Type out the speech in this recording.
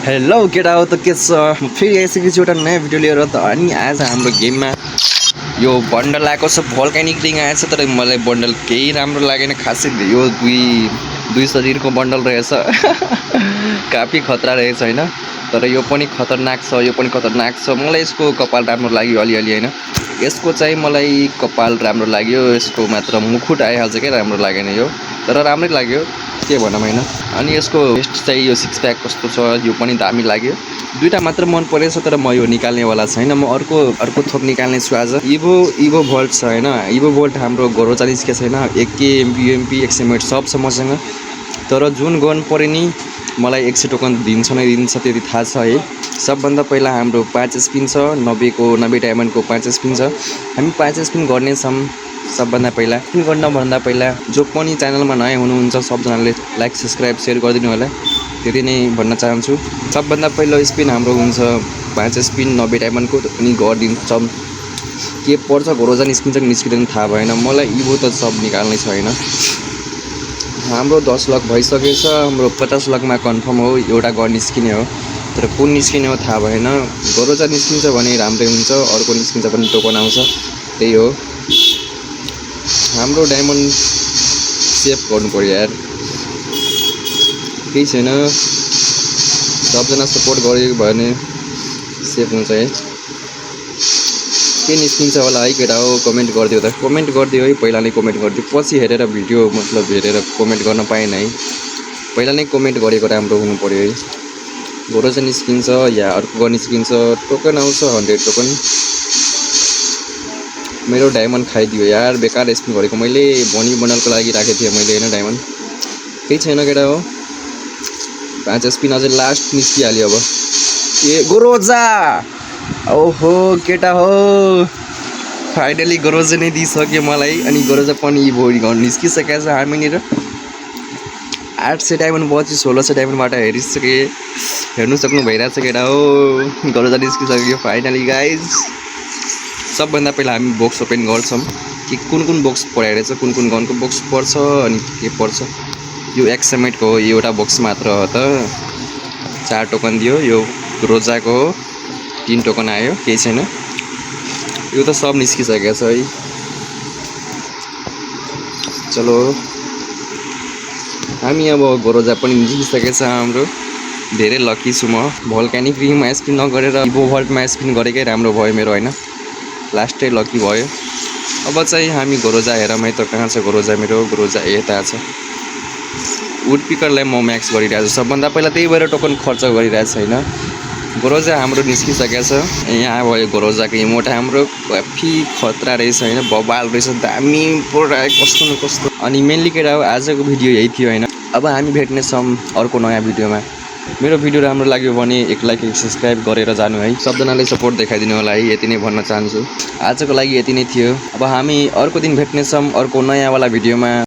hello केटा हो त के छ म फेरि आइसकेको छु एउटा नयाँ भिडियो लिएर त अनि आज हाम्रो गेममा यो बन्डल आएको छ भोल्कानिक रिङ आएछ तर मलाई बन्डल केही राम्रो लागेन खासै यो दुई शरीरको बन्डल रहेछ काफी खतरा रहेछ हैन तर यो पनि खतरनाक छ मलाई यसको कपाल राम्रो लाग्यो अलिअलि हैन यसको चाहिँ मलाई कपाल राम्रो लाग्यो यसको मात्र मुकुट आइहाल्छ के राम्रो लागेन यो तर राम्रै लाग्यो के भनौँ हैन अनि यसको वेस्ट चाहिँ यो सिक्स प्याक कस्तो छ यो पनि दामी लाग्यो दुईटा मात्र मन परेछ तर म यो निकाल्ने वाला छैन म अर्को थोक निकाल्ने छु आज इभो भोल्ट छ हैन इभो भोल्ट हाम्रो गोरोजा निस्के छैन 1k एमपी 100 मिनट सब छ मसँग तर जुन गन परे नि मलाई 100 टोकन दिन्छ त्यति थाहा छ है सबभन्दा पहिला हाम्रो 5 स्पिन छ 90 डायमन्डको 5 स्पिन छ हामी 5 स्पिन गर्ने छौं सबभन्दा पहिला स्पिन गर्न भन्दा पहिला जो पनि च्यानलमा नयाँ हुनुहुन्छ सबजनाले लाइक सब्स्क्राइब शेयर गरिदिनु होला त्यति नै भन्न चाहन्छु सबभन्दा पहिलो स्पिन हाम्रो हुन्छ 5 स्पिन 90 डायमन्डको अनि गरिदिन्छौं के पर्छ गोरोजा निस्किन्छ कि निस्किदैन थाहा भएन मलाई इभो त सब निकाल्नै छैन हाम्रो 10 लाख भइसकेछ हाम्रो 50 लाखमा कन्फर्म हो एउटा गन निस्किने हो तर कुन निस्किने हो थाहा भएन गोरोजा निस्किन्छ भने राम्रै हुन्छ अर्को निस्किन्छ भने टोकन आउँछ त्यही हो हाम्रो डायमन्ड सेभ गर्नु पर्यो यार केही छैन सबजना सपोर्ट गरिदियो भने सेभ हुन्छ है के निस्किन्छ होला है केटा हो कमेन्ट गरिदियो त कमेन्ट गरिदियो है पहिला नै कमेन्ट गरिदियो पछि हेरेर भिडियो मतलब हेरेर कमेन्ट गर्न पाएन है पहिला नै कमेन्ट गरेको राम्रो हुनु पर्यो है गोरोजा निस्किन्छ या अर्को निस्किन्छ टोकन आउँछ 100 टोकन मेरो डायमन्ड खाइदियो यार बेकार स्पिन गरेको मैले बनी बनलको लागि राखेको थिएँ मैले हैन डायमन्ड केही छैन केटा हो 5 स्पिन अझै लास्ट निस्किहाल्यो अब ए गोरोजा ओहो केटा हो फाइनली गोरोजा नै दिइसक्यो मलाई अनि गोरोजा पनि भोरी गर्न निस्किसकेको छ हामीनिर 800 डायमन्ड पछि 1600 डायमन्डबाट हेरिसके हेर्नु सक्नु भइरहेछ केटा हो गोरोजा निस्किसक्यो फाइनली गाइज सबभन्दा पहिला हामी बक्स ओपन गर्छौं कि कुन बक्स परेछ कुन गनको बक्स पर्छ अनि के पर्छ यो एक्सएमएट को एउटा बक्स मात्र हो त 4 टोकन दियो यो रोजाको 3 टोकन आयो केही छैन यो त सब निस्किसकेको छ है चलो हामी अब गोरोजा पनि निस्किसकेको छ हाम्रो धेरै लकी छु म भोल्कानिक रिङमा स्पिन नगरेर इभो भोल्टमा स्पिन गरेकै राम्रो भयो मेरो हैन लास्टै लकी भयो अब चाहिँ हामी गोरोजा हेरौँ है त कहाँ छ गोरोजा मेरो गोरोजा यता छ वुड पिकरलाई म म्याक्स गरिरहेछु सबभन्दा पहिला त्यही भएर टोकन खर्च गरिरहेछ हैन गोरोजा हाम्रो निस्किसकेको छ यहाँ भयो गोरोजाको इमोट हाम्रो काफी खतरा रहेछ हैन बबाल रहेछ दामी पुरा कस्तो अनि मेनली केटा हो आजको भिडियो यही थियो हैन अब हामी भेट्ने छौं अर्को नयाँ भिडियोमा मेरो भिडियो राम्रो लाग्यो भने एक लाइक एक सब्स्क्राइब गरेर जानु है सबजनाले सपोर्ट देखाइदिनु होला है यति नै भन्न चाहन्छु आजको लागि यति नै थियो अब हामी अर्को दिन भेट्ने छौं अर्को नयाँ वाला भिडियोमा